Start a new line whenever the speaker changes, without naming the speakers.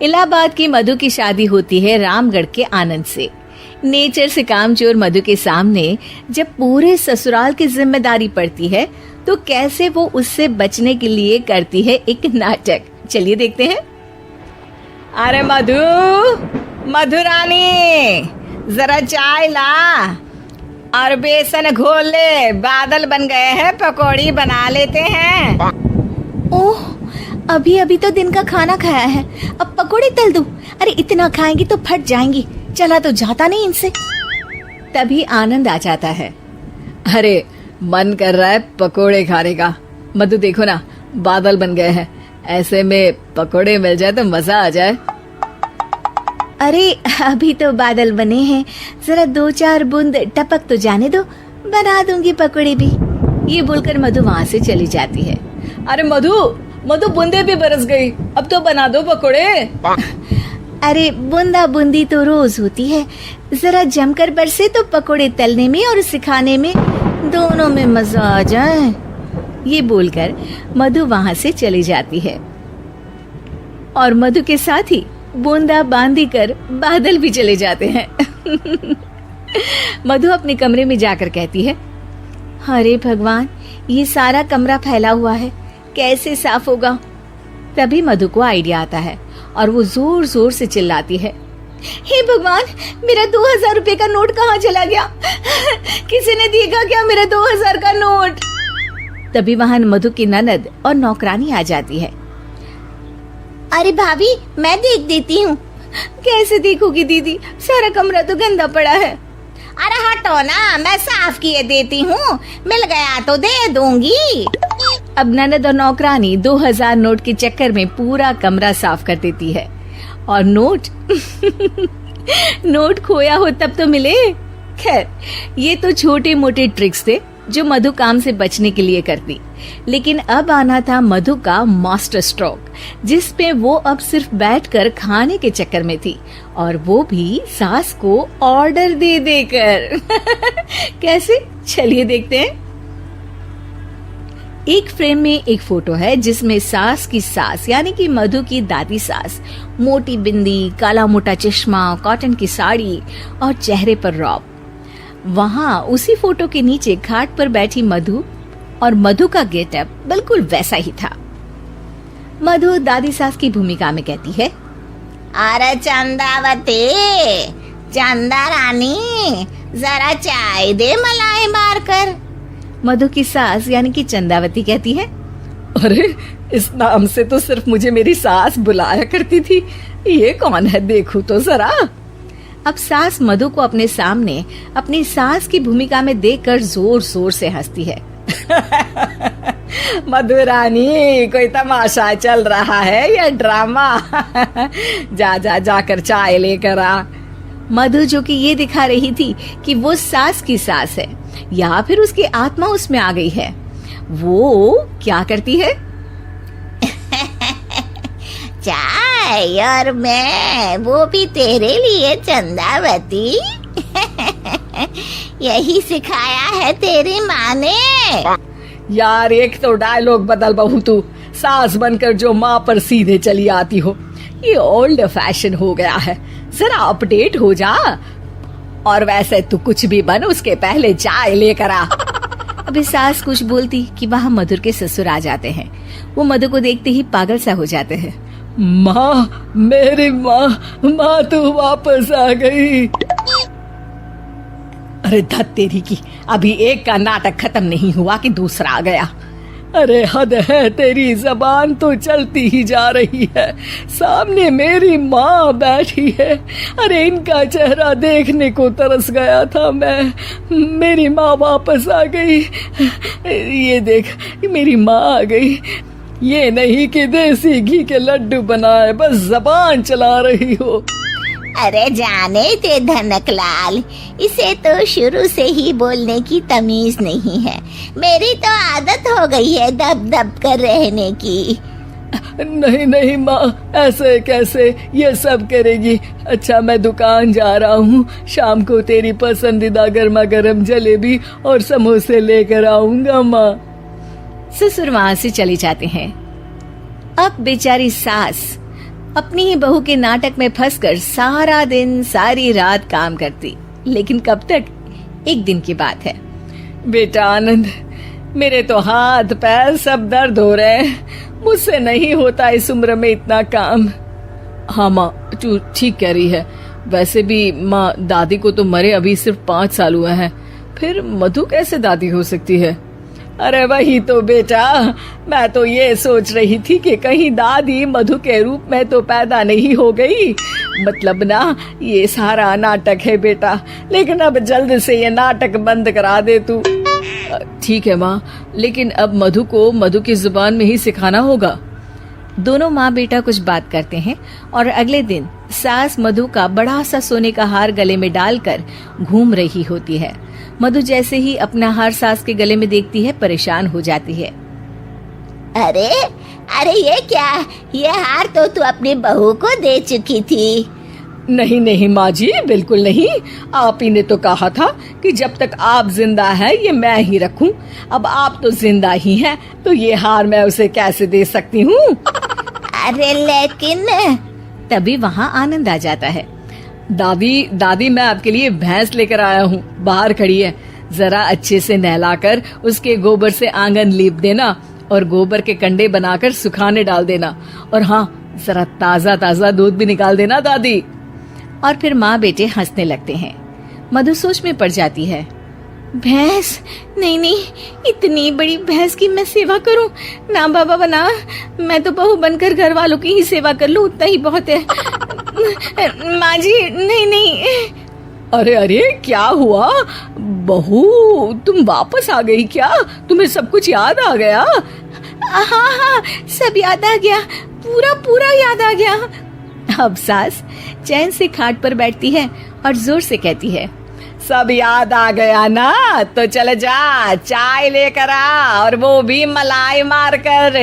इलाहाबाद की मधु की शादी होती है रामगढ़ के आनंद से। नेचर से कामचोर मधु के सामने जब पूरे ससुराल की जिम्मेदारी पड़ती है तो कैसे वो उससे बचने के लिए करती है एक नाटक। चलिए देखते हैं। अरे मधु, मधुरानी, जरा चाय ला और बेसन घोल ले, बादल बन गए हैं, पकौड़ी बना लेते हैं।
ओह, अभी अभी तो दिन का खाना खाया है, अब पकौड़ी तल दूं? अरे इतना खाएंगी तो फट जाएंगी, चला तो जाता नहीं इनसे।
तभी आनंद आ जाता है। अरे मन कर रहा है पकोड़े खाने का। मधु देखो ना, बादल बन गए हैं, ऐसे में पकोड़े मिल जाए तो मजा आ जाए।
अरे अभी तो बादल बने हैं, जरा 2-4 बूंद टपक तो जाने दो, बना दूंगी पकोड़े भी।
ये बोलकर मधु वहाँ से चली जाती है। अरे मधु, मधु बूंदे भी बरस गई, अब तो बना दो पकोड़े।
अरे बूंदा बूंदी तो रोज होती है, जरा जमकर बरसे तो पकोड़े तलने में और सिखाने में दोनों में मजा आ जाए।
ये बोलकर मधु वहाँ से चली जाती है और मधु के साथ ही बूंदा बांदी कर बादल भी चले जाते हैं। मधु अपने कमरे में जाकर कहती है,
अरे भगवान, ये सारा कमरा फैला हुआ है, कैसे साफ होगा?
तभी मधु को आइडिया आता है और वो जोर जोर से चिल्लाती है,
हे भगवान, मेरा 2000 रुपए का नोट कहाँ चला गया? किसी ने देखा क्या मेरा 2000 का नोट?
तभी वहां मधु की ननद और नौकरानी आ जाती है।
अरे भाभी, मैं देख देती हूँ।
कैसे देखोगी दीदी, सारा कमरा तो गंदा पड़ा है।
अरे हटो ना, मैं साफ किए देती हूँ, मिल गया तो दे दूंगी।
अब ननद और नौकरानी 2000 नोट के चक्कर में पूरा कमरा साफ कर देती है और नोट नोट खोया हो तब तो मिले। खैर, ये तो छोटे मोटे ट्रिक्स थे जो मधु काम से बचने के लिए करती, लेकिन अब आना था मधु का मास्टर स्ट्रोक, जिस पे वो अब सिर्फ बैठकर खाने के चक्कर में थी, और वो भी सास को ऑर्डर दे देकर। कैसे, चलिए देखते हैं। एक फ्रेम में एक फोटो है जिसमें सास की सास यानी कि मधु की दादी सास, मोटी बिंदी, काला मोटा चश्मा, कॉटन की साड़ी और चेहरे पर रौब। वहां उसी फोटो के नीचे खाट पर बैठी मधु, और मधु का गेटअप बिल्कुल वैसा ही था। मधु दादी सास की भूमिका में कहती है,
अरे चंदावती, चंदा रानी, जरा चाय दे मलाई मार कर।
मधु की सास यानी कि चंदावती कहती है, अरे इस नाम से तो सिर्फ मुझे मेरी सास बुलाया करती थी, ये कौन है देखूं तो जरा। अब सास मधु को अपने सामने अपनी सास की भूमिका में देखकर जोर जोर से हंसती है। मधुरानी, कोई तमाशा चल रहा है या ड्रामा? जाकर चाय लेकर आ। मधु जो कि ये दिखा रही थी कि वो सास की सास है या फिर उसकी आत्मा उसमें आ गई है, वो क्या करती है?
चाय और मैं, वो भी तेरे लिए चंदावती। यही सिखाया है तेरी माँ ने।
यार, एक तो डायलॉग बदल बहू, तू सास बनकर जो माँ पर सीधे चली आती हो, ये ओल्ड फैशन हो गया है, जरा अपडेट हो जा। और वैसे तू कुछ भी बन, उसके पहले चाय लेकर आ। अभी सास कुछ बोलती कि वहाँ मधुर के ससुर आ जाते हैं। वो मधु को देखते ही पागल सा हो जाते हैं। माँ, मेरी माँ, माँ तू वापस आ गई। अरे धत तेरी की, अभी एक का नाटक खत्म नहीं हुआ कि दूसरा आ गया। अरे हद है तेरी, जबान तो चलती ही जा रही है, सामने मेरी माँ बैठी है। अरे इनका चेहरा देखने को तरस गया था मैं, मेरी माँ वापस आ गई। ये देख, मेरी माँ आ गई। ये नहीं कि देसी घी के लड्डू बनाए, बस जबान चला रही हो।
अरे जाने ते धनकलाल, इसे तो शुरू से ही बोलने की तमीज नहीं है। मेरी तो आदत हो गई है दब दब कर रहने की।
नहीं नहीं माँ, ऐसे कैसे, ये सब करेगी। अच्छा, मैं दुकान जा रहा हूँ, शाम को तेरी पसंदीदा गर्मा गर्म जलेबी और समोसे लेकर आऊंगा माँ। ससुर वहां से चले जाते हैं। अब बेचारी सास अपनी ही बहू के नाटक में फंसकर सारा दिन सारी रात काम करती। लेकिन कब तक? एक दिन की बात है। बेटा आनंद, मेरे तो हाथ पैर सब दर्द हो रहे हैं, मुझसे नहीं होता इस उम्र में इतना काम। हाँ माँ, तू ठीक कह रही है। वैसे भी माँ, दादी को तो मरे अभी सिर्फ 5 साल हुए हैं, फिर मधु कैसे दादी हो सकती है? अरे वही तो बेटा, मैं तो ये सोच रही थी कि कहीं दादी मधु के रूप में तो पैदा नहीं हो गई। मतलब ना, ये सारा नाटक है बेटा, लेकिन अब जल्द से ये नाटक बंद करा दे तू। ठीक है माँ, लेकिन अब मधु को मधु की जुबान में ही सिखाना होगा। दोनों माँ बेटा कुछ बात करते हैं और अगले दिन सास मधु का बड़ा सा सोने का हार गले में डालकर घूम रही होती है। मधु जैसे ही अपना हार सास के गले में देखती है, परेशान हो जाती है।
अरे अरे ये क्या? ये हार तो तू अपनी बहू को दे चुकी थी।
नहीं नहीं माँ जी, बिल्कुल नहीं। आप ही ने तो कहा था कि जब तक आप जिंदा है ये मैं ही रखूं। अब आप तो जिंदा ही हैं, तो ये हार मैं उसे कैसे दे सकती हूँ?
अरे लेकिन
तभी वहाँ आनंद आ जाता है। दादी मैं आपके लिए भैंस लेकर आया हूँ, बाहर खड़ी है। जरा अच्छे से नहलाकर उसके गोबर से आंगन लीप देना और गोबर के कंडे बनाकर सुखाने डाल देना। और हाँ, जरा ताजा ताजा दूध भी निकाल देना दादी। और फिर माँ बेटे हंसने लगते हैं। मधु सोच में पड़ जाती है। भैंस? नहीं नहीं, इतनी बड़ी भैंस की मैं सेवा करूं? ना बाबा बना, मैं तो बहू बनकर घर वालों की ही सेवा कर लूं, उतना ही बहुत है। माँ जी नहीं नहीं। अरे अरे, क्या हुआ बहू, तुम वापस आ गई क्या? तुम्हें सब कुछ याद आ गया?
हाँ हाँ, सब याद आ गया, पूरा पूरा याद आ गया।
अब सास चैन से खाट पर बैठती है और जोर से कहती है, सब याद आ गया ना? तो चल जा, चाय लेकर आ, और वो भी मलाई मार कर।